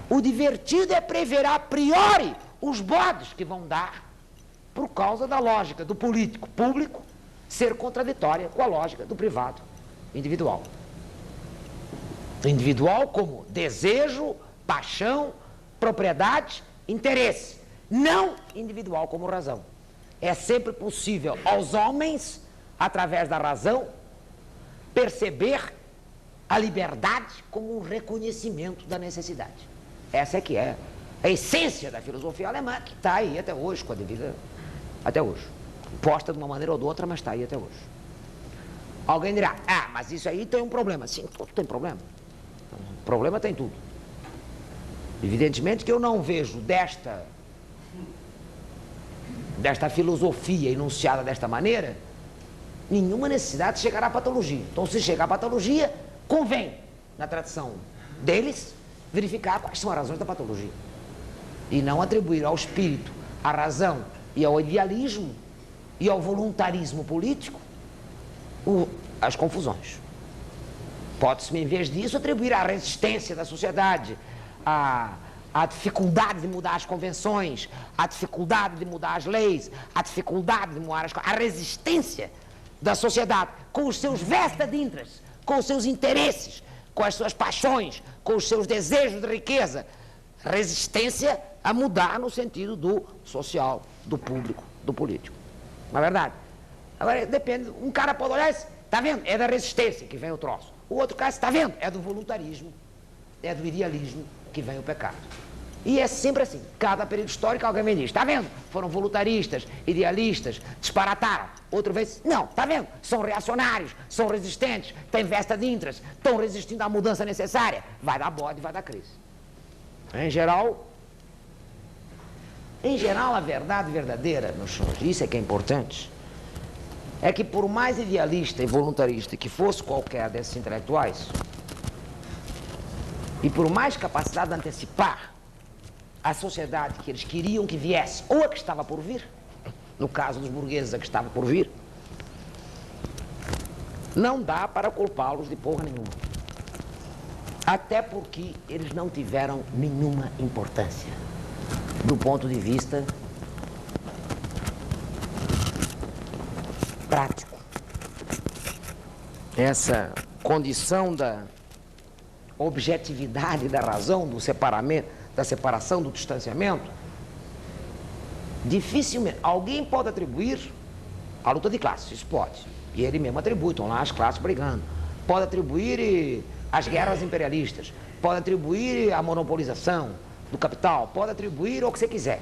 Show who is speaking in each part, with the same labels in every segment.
Speaker 1: O divertido é prever a priori os bodes que vão dar por causa da lógica do político público ser contraditória com a lógica do privado individual. Individual como desejo, paixão, propriedade, interesse. Não individual como razão. É sempre possível aos homens, através da razão, perceber a liberdade como um reconhecimento da necessidade. Essa é que é a essência da filosofia alemã, que está aí até hoje, com a devida... até hoje. Posta de uma maneira ou de outra, mas está aí até hoje. Alguém dirá, mas isso aí tem um problema. Sim, tudo tem problema. Problema tem tudo. Evidentemente que eu não vejo desta filosofia enunciada desta maneira, nenhuma necessidade de chegar à patologia. Então, se chegar à patologia, convém, na tradição deles, verificar quais são as razões da patologia. E não atribuir ao espírito, à razão e ao idealismo e ao voluntarismo político as confusões. Pode-se, em vez disso, atribuir à resistência da sociedade, à dificuldade de mudar as convenções, à dificuldade de mudar as leis, à dificuldade de mudar a resistência da sociedade com os seus vested interests, com os seus interesses, com as suas paixões, com os seus desejos de riqueza. Resistência a mudar no sentido do social, do público, do político. Não é verdade? Agora, depende, um cara pode olhar e dizer, está vendo? É da resistência que vem o troço. O outro cara, está vendo? É do voluntarismo, é do idealismo que vem o pecado. E é sempre assim. Cada período histórico alguém vem e diz, está vendo? Foram voluntaristas, idealistas, disparataram. Outro vem e diz, não, está vendo? São reacionários, são resistentes, têm vested interest, estão resistindo à mudança necessária. Vai dar bode, vai dar crise. Em geral, a verdade verdadeira, meus senhores, isso é que é importante, é que por mais idealista e voluntarista que fosse qualquer desses intelectuais, e por mais capacidade de antecipar a sociedade que eles queriam que viesse, ou a que estava por vir, no caso dos burgueses, a que estava por vir, não dá para culpá-los de porra nenhuma. Até porque eles não tiveram nenhuma importância do ponto de vista prático. Essa condição da objetividade da razão, do separamento, da separação, do distanciamento, dificilmente alguém pode atribuir a luta de classes. Isso pode, e ele mesmo atribui, estão lá as classes brigando. Pode atribuir as guerras imperialistas, pode atribuir a monopolização do capital, pode atribuir o que você quiser.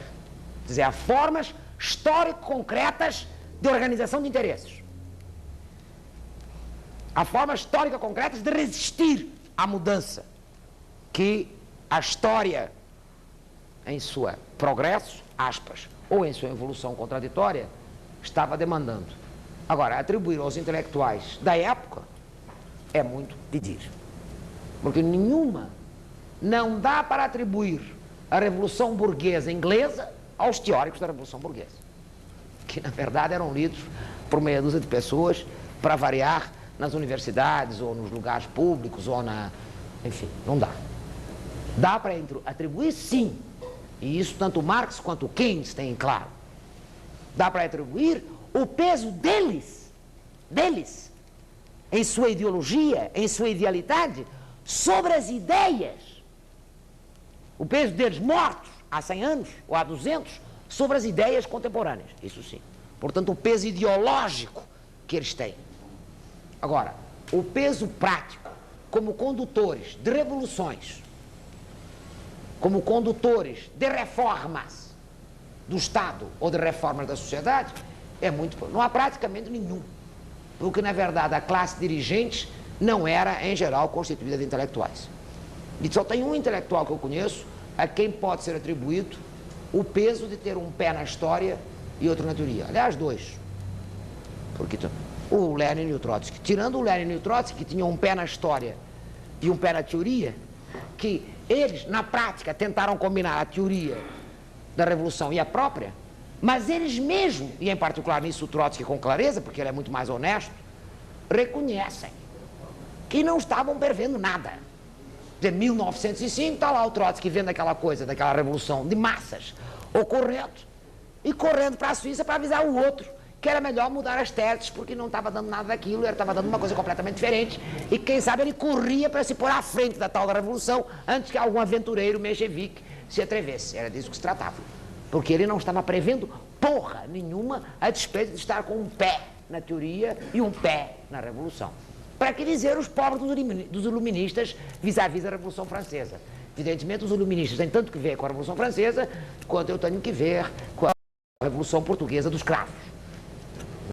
Speaker 1: Quer dizer, a formas histórico-concretas de organização de interesses. Há formas histórico concretas de resistir à mudança que a história, em seu progresso, aspas, ou em sua evolução contraditória, estava demandando. Agora, atribuir aos intelectuais da época é muito pedir. Porque não dá para atribuir a Revolução Burguesa inglesa aos teóricos da Revolução Burguesa, que na verdade eram lidos por meia dúzia de pessoas, para variar, nas universidades, ou nos lugares públicos, ou enfim, não dá. Dá para atribuir, sim, e isso tanto Marx quanto Keynes têm claro. Dá para atribuir o peso deles, em sua ideologia, em sua idealidade, sobre as ideias. O peso deles mortos há 100 anos, ou há 200, sobre as ideias contemporâneas, isso sim. Portanto, o peso ideológico que eles têm. Agora, o peso prático, como condutores de revoluções, como condutores de reformas do Estado ou de reformas da sociedade, não há praticamente nenhum. Porque, na verdade, a classe dirigente não era, em geral, constituída de intelectuais. E só tem um intelectual que eu conheço a quem pode ser atribuído o peso de ter um pé na história e outro na teoria. Aliás, dois. Porque o Lenin e o Trotsky. Tirando o Lenin e o Trotsky, que tinham um pé na história e um pé na teoria, que eles, na prática, tentaram combinar a teoria da Revolução e a própria, mas eles mesmos, e em particular nisso o Trotsky com clareza, porque ele é muito mais honesto, reconhecem que não estavam prevendo nada. De 1905, está lá o Trotsky vendo aquela coisa, daquela revolução de massas ocorrendo, e correndo para a Suíça para avisar o outro que era melhor mudar as teses, porque não estava dando nada daquilo, ele estava dando uma coisa completamente diferente, e quem sabe ele corria para se pôr à frente da tal da revolução, antes que algum aventureiro menchevique se atrevesse. Era disso que se tratava. Porque ele não estava prevendo porra nenhuma, a despeito de estar com um pé na teoria e um pé na revolução. Para que dizer os pobres dos iluministas vis-à-vis da Revolução Francesa? Evidentemente, os iluministas têm tanto que ver com a Revolução Francesa, quanto eu tenho que ver com a Revolução Portuguesa dos Cravos.